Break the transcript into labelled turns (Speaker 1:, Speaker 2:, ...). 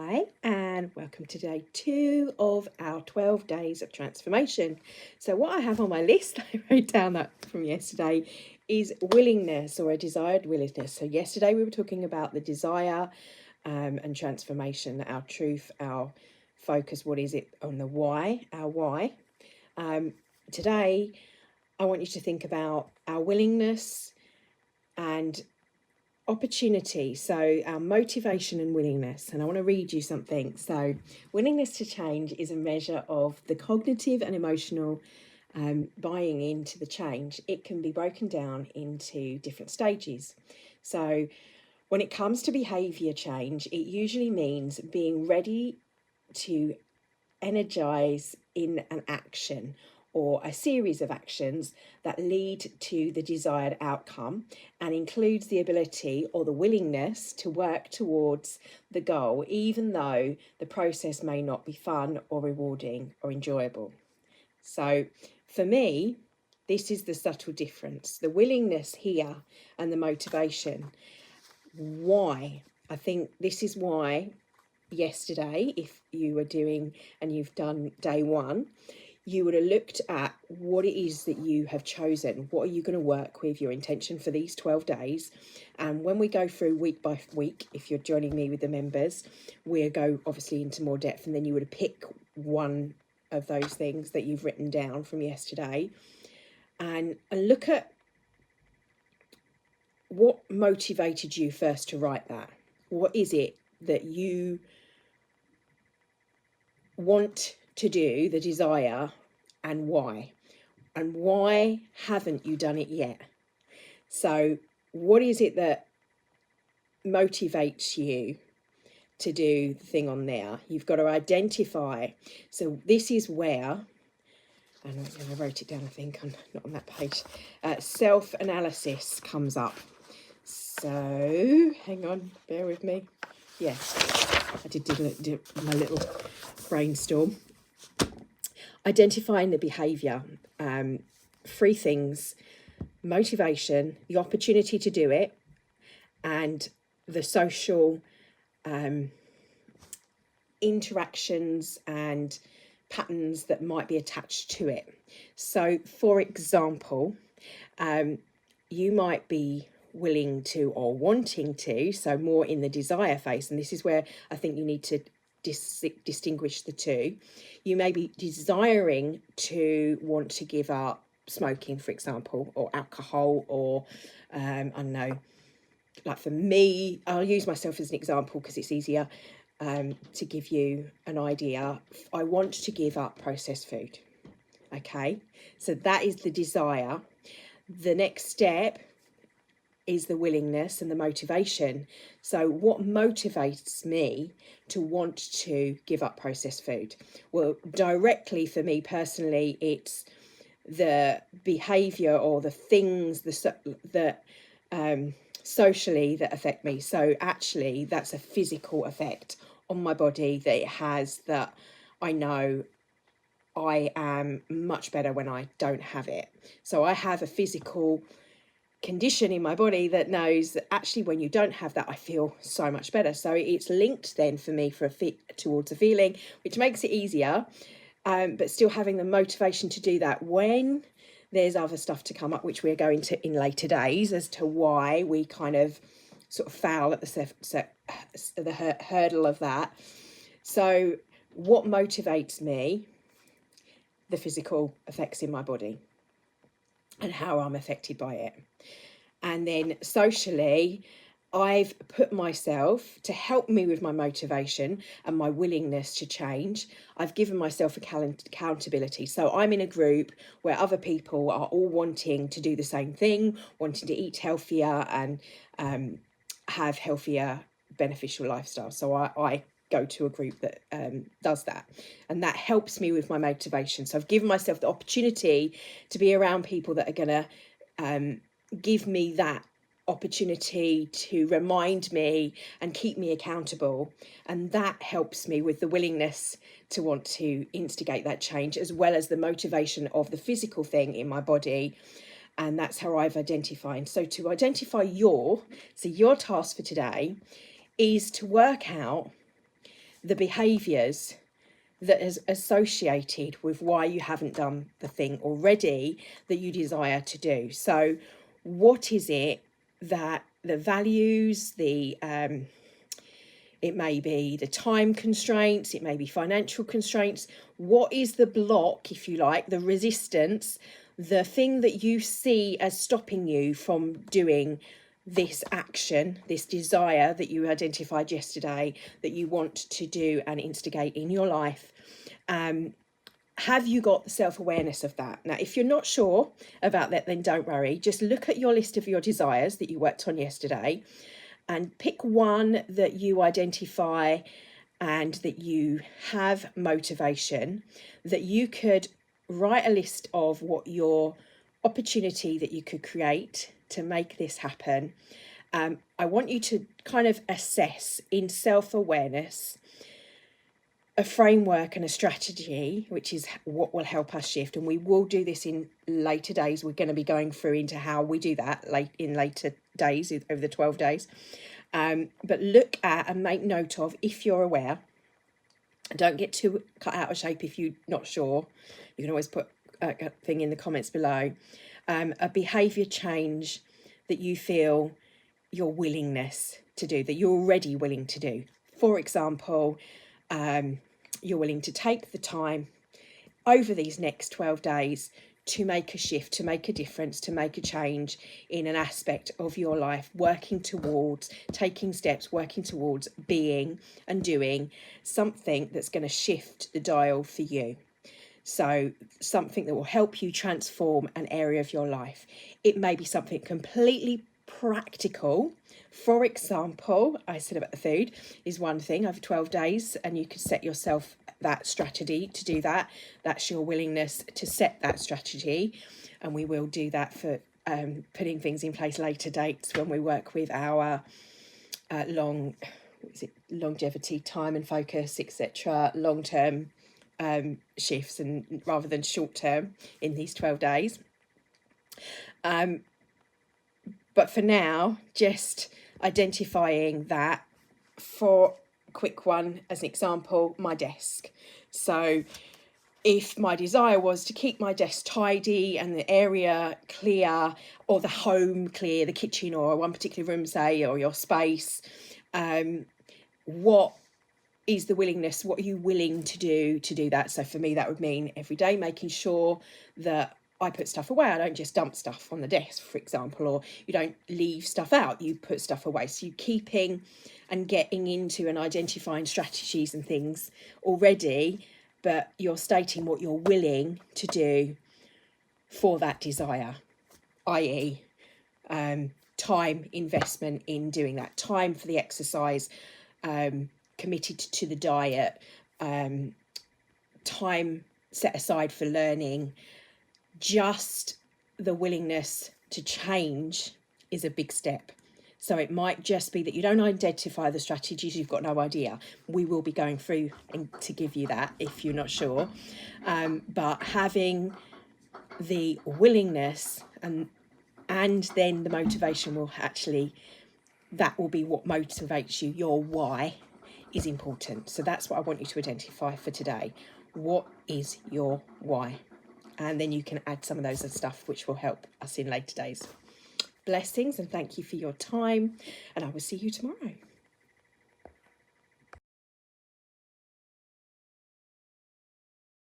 Speaker 1: Hi, and welcome to day 2 of our 12 days of transformation. So, what I have on my list, I wrote down that from yesterday, is willingness or a desired willingness. So, yesterday we were talking about the desire and transformation, our truth, our focus. What is it on the why, our why? Today, I want you to think about our willingness and opportunity, so our motivation and willingness. And I want to read you something. So willingness to change is a measure of the cognitive and emotional buying into the change. It can be broken down into different stages. So when it comes to behavior change, it usually means being ready to energize in an action or a series of actions that lead to the desired outcome, and includes the ability or the willingness to work towards the goal, even though the process may not be fun or rewarding or enjoyable. So for me, this is the subtle difference, the willingness here and the motivation. Why? I think this is why yesterday, if you were doing and you've done day 1, you would have looked at what it is that you have chosen. What are you going to work with, your intention for these 12 days? And when we go through week by week, if you're joining me with the members, we'll go obviously into more depth, and then you would have picked one of those things that you've written down from yesterday and look at what motivated you first to write that. What is it that you want to do, the desire, and why? And why haven't you done it yet? So what is it that motivates you to do the thing on there? You've got to identify. So this is where, and I wrote it down, I think, not on that page, self-analysis comes up. So hang on, bear with me. Yeah, I did my little brainstorm. Identifying the behaviour, 3 things: motivation, the opportunity to do it, and the social interactions and patterns that might be attached to it. So for example, you might be willing to or wanting to, so more in the desire phase, and this is where I think you need to distinguish the two. You may be desiring to want to give up smoking, for example, or alcohol, or I don't know, like for me, I'll use myself as an example because it's easier to give you an idea. I want to give up processed food. Okay, so that is the desire. The next step is the willingness and the motivation. So what motivates me to want to give up processed food? Well, directly for me personally, it's the behavior or the things that socially that affect me. So actually that's a physical effect on my body that it has, that I know I am much better when I don't have it. So I have a physical condition in my body that knows that actually when you don't have that, I feel so much better. So it's linked then for me for a fit towards a feeling, which makes it easier, but still having the motivation to do that when there's other stuff to come up, which we're going to in later days, as to why we kind of sort of fail at the hurdle of that. So what motivates me? The physical effects in my body and how I'm affected by it. And then socially, I've put myself to help me with my motivation and my willingness to change. I've given myself accountability. So I'm in a group where other people are all wanting to do the same thing, wanting to eat healthier and have healthier, beneficial lifestyles. So I go to a group that does that, and that helps me with my motivation. So I've given myself the opportunity to be around people that are going to give me that opportunity to remind me and keep me accountable, and that helps me with the willingness to want to instigate that change, as well as the motivation of the physical thing in my body. And that's how I've identified. So to identify your task for today is to work out the behaviours that is associated with why you haven't done the thing already that you desire to do. So what is it that the values, it may be the time constraints, it may be financial constraints. What is the block, if you like, the resistance, the thing that you see as stopping you from doing this action, this desire that you identified yesterday that you want to do and instigate in your life? Have you got the self-awareness of that? Now, if you're not sure about that, then don't worry. Just look at your list of your desires that you worked on yesterday and pick one that you identify and that you have motivation, that you could write a list of what your opportunity that you could create to make this happen. I want you to kind of assess in self-awareness a framework and a strategy, which is what will help us shift. And we will do this in later days. We're going to be going through into how we do that in later days, over the 12 days. But look at and make note of, if you're aware, don't get too cut out of shape if you're not sure. You can always put a thing in the comments below. A behaviour change that you feel your willingness to do, that you're already willing to do. For example, you're willing to take the time over these next 12 days to make a shift, to make a difference, to make a change in an aspect of your life, working towards, taking steps, working towards being and doing something that's going to shift the dial for you. So something that will help you transform an area of your life. It may be something completely practical. For example, I said about the food is one thing over 12 days, and you could set yourself that strategy to do that. That's your willingness to set that strategy. And we will do that for putting things in place later dates when we work with our longevity, time and focus, etc., long-term shifts, and rather than short-term in these 12 days. But for now, just identifying that. For a quick one, as an example, my desk. So if my desire was to keep my desk tidy and the area clear, or the home clear, the kitchen or one particular room, say, or your space, what is the willingness? What are you willing to do that? So for me, that would mean every day making sure that I put stuff away. I don't just dump stuff on the desk, for example, or you don't leave stuff out, you put stuff away. So you're keeping and getting into and identifying strategies and things already, but you're stating what you're willing to do for that desire, i.e. time investment in doing that, time for the exercise, committed to the diet, time set aside for learning. Just the willingness to change is a big step. So it might just be that you don't identify the strategies, you've got no idea. We will be going through and to give you that if you're not sure. But having the willingness and then the motivation will actually, that will be what motivates you. Your why is important. So that's what I want you to identify for today. What is your why? And then you can add some of those stuff which will help us in later days. Blessings, and thank you for your time, and I will see you tomorrow.